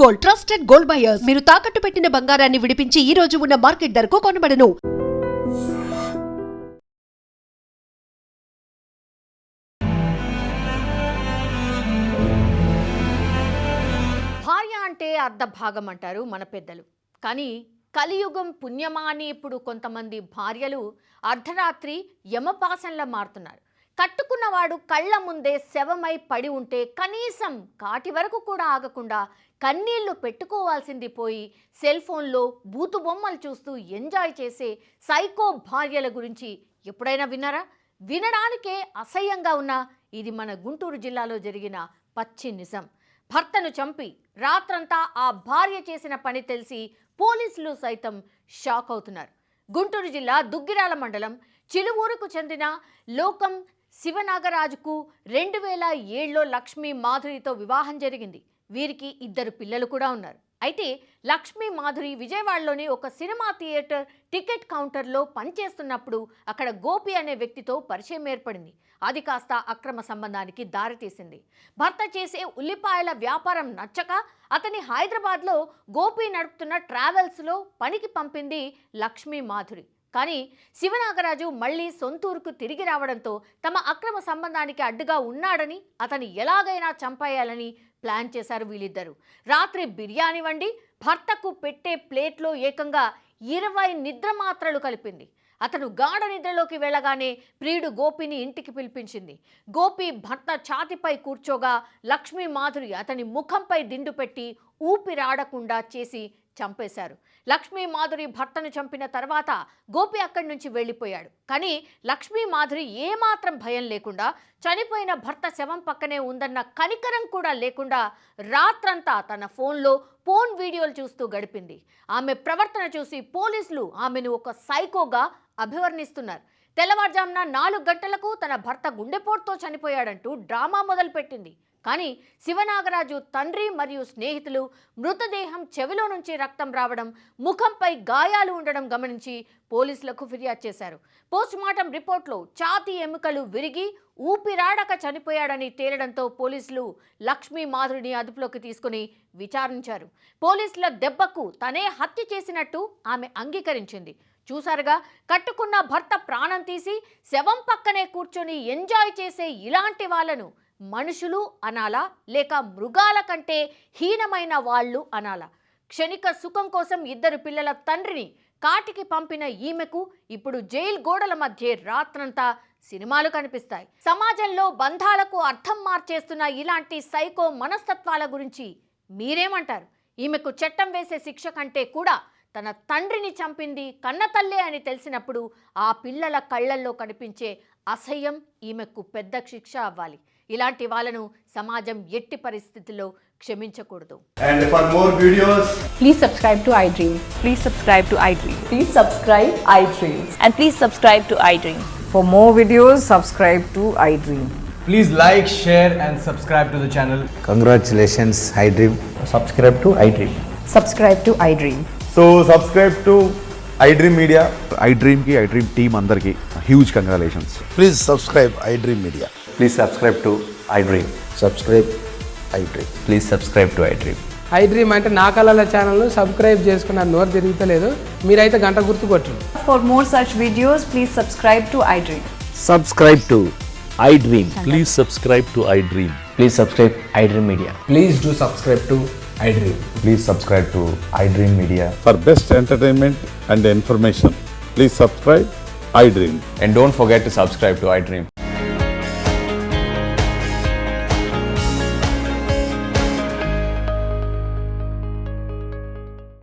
Gold, trusted gold buyers. మీరు తాకట్టు పెట్టిన బంగారాన్ని విడిపించి ఈ రోజు ఉన్న మార్కెట్ ధరకు కొనబడను. భార్య అంటే అర్ధభాగం అంటారు మన పెద్దలు. కానీ కలియుగం పుణ్యమా అని ఇప్పుడు కొంతమంది భార్యలు అర్ధరాత్రి యమపాసంలా మారుతున్నారు. కట్టుకున్నవాడు కళ్ళ ముందే శవమై పడి ఉంటే కనీసం కాటి వరకు కూడా ఆగకుండా కన్నీళ్లు పెట్టుకోవాల్సింది పోయి సెల్ ఫోన్లో బూతు బొమ్మలు చూస్తూ ఎంజాయ్ చేసే సైకో భార్యల గురించి ఎప్పుడైనా విన్నారా? వినడానికే అసహ్యంగా ఉన్న ఇది మన గుంటూరు జిల్లాలో జరిగిన పచ్చి నిజం. భర్తను చంపి రాత్రంతా ఆ భార్య చేసిన పని తెలిసి పోలీసులు సైతం షాక్ అవుతున్నారు. గుంటూరు జిల్లా దుగ్గిరాల మండలం చిలువూరుకు చెందిన లోకం శివనాగరాజుకు 2007లో లక్ష్మీ మాధురితో వివాహం జరిగింది. వీరికి 2 పిల్లలు కూడా ఉన్నారు. అయితే లక్ష్మీ మాధురి విజయవాడలోని ఒక సినిమా థియేటర్ టికెట్ కౌంటర్లో పనిచేస్తున్నప్పుడు అక్కడ గోపి అనే వ్యక్తితో పరిచయం ఏర్పడింది. అది కాస్త అక్రమ సంబంధానికి దారితీసింది. భర్త చేసే ఉల్లిపాయల వ్యాపారం నచ్చక అతని హైదరాబాద్లో గోపి నడుపుతున్న ట్రావెల్స్లో పనికి పంపింది లక్ష్మీ మాధురి. కానీ శివనాగరాజు మళ్లీ సొంతూరుకు తిరిగి రావడంతో తమ అక్రమ సంబంధానికి అడ్డుగా ఉన్నాడని అతన్ని ఎలాగైనా చంపేయాలని ప్లాన్ చేశారు వీళ్ళిద్దరూ. రాత్రి బిర్యానీ వండి భర్తకు పెట్టే ప్లేట్లో ఏకంగా 20 నిద్ర మాత్రలు కలిపింది. అతను గాఢ నిద్రలోకి వెళ్ళగానే ప్రియుడు గోపిని ఇంటికి పిలిపించింది. గోపి భర్త ఛాతిపై కూర్చోగా లక్ష్మీ మాధురి అతని ముఖంపై దిండు పెట్టి ఊపిరాడకుండా చేసి చంపేశారు. లక్ష్మీ మాధురి భర్తను చంపిన తర్వాత గోపి అక్కడి నుంచి వెళ్ళిపోయాడు. కానీ లక్ష్మీ మాధురి ఏమాత్రం భయం లేకుండా చనిపోయిన భర్త శవం పక్కనే ఉందన్న కనికరం కూడా లేకుండా రాత్రంతా తన ఫోన్లో పోర్న్ వీడియోలు చూస్తూ గడిపింది. ఆమె ప్రవర్తన చూసి పోలీసులు ఆమెను ఒక సైకోగా అభివర్ణిస్తున్నారు. తెల్లవారుజామున 4 గంటలకు తన భర్త గుండెపోటుతో చనిపోయాడంటూ డ్రామా మొదలుపెట్టింది. కానీ శివనాగరాజు తండ్రి మరియు స్నేహితులు మృతదేహం చెవిలో నుంచి రక్తం రావడం, ముఖంపై గాయాలు ఉండడం గమనించి పోలీసులకు ఫిర్యాదు చేశారు. పోస్టుమార్టం రిపోర్ట్లో ఛాతీ ఎముకలు విరిగి ఊపిరాడక చనిపోయాడని తేలడంతో పోలీసులు లక్ష్మీ మాధురిని అదుపులోకి తీసుకుని విచారించారు. పోలీసుల దెబ్బకు తనే హత్య చేసినట్టు ఆమె అంగీకరించింది. చూసారుగా, కట్టుకున్న భర్త ప్రాణం తీసి శవం పక్కనే కూర్చొని ఎంజాయ్ చేసే ఇలాంటి వాళ్ళను మనుషులు అనాలా లేక మృగాల కంటే హీనమైన వాళ్ళు అనాలా? క్షణిక సుఖం కోసం 2 పిల్లల తండ్రిని కాటికి పంపిన ఈమెకు ఇప్పుడు జైలు గోడల మధ్య రాత్రంతా సినిమాలు కనిపిస్తాయి. సమాజంలో బంధాలకు అర్థం మార్చేస్తున్న ఇలాంటి సైకో మనస్తత్వాల గురించి మీరేమంటారు? ఈమెకు చట్టం వేసే శిక్ష కంటే కూడా తన తండ్రిని చంపింది కన్నతల్లే అని తెలిసినప్పుడు ఆ పిల్లల కళ్ళల్లో కనిపించే అసహ్యం ఈమెకు పెద్ద శిక్ష అవ్వాలి. ఇలాంటి వాళ్ళను సమాజం ఎట్టి పరిస్థితుల్లో క్షమించకూడదు. And for more videos, please subscribe to iDream. Please subscribe to iDream. Please subscribe iDream. And please subscribe to iDream. For more videos, subscribe to iDream. please like, share and subscribe to the channel. Congratulations, iDream. Subscribe to iDream. Subscribe to iDream. So subscribe to iDream Media. iDream ki iDream team andarki huge congratulations. Please subscribe iDream Media. Please subscribe to iDream. Subscribe iDream. Please subscribe to iDream. iDream అంటే నా కళల ఛానల్ను subscribe చేసుకున్న నోరు తిరుగుతలేదు. మీరైతే గంట గుర్తు కొట్టండి. For more such videos, please subscribe to iDream. Subscribe to iDream. Please subscribe to iDream. Please subscribe iDream Media. Please do subscribe to iDream. Please subscribe to iDream Media. For best entertainment and information, please subscribe iDream. And don't forget to subscribe to iDream.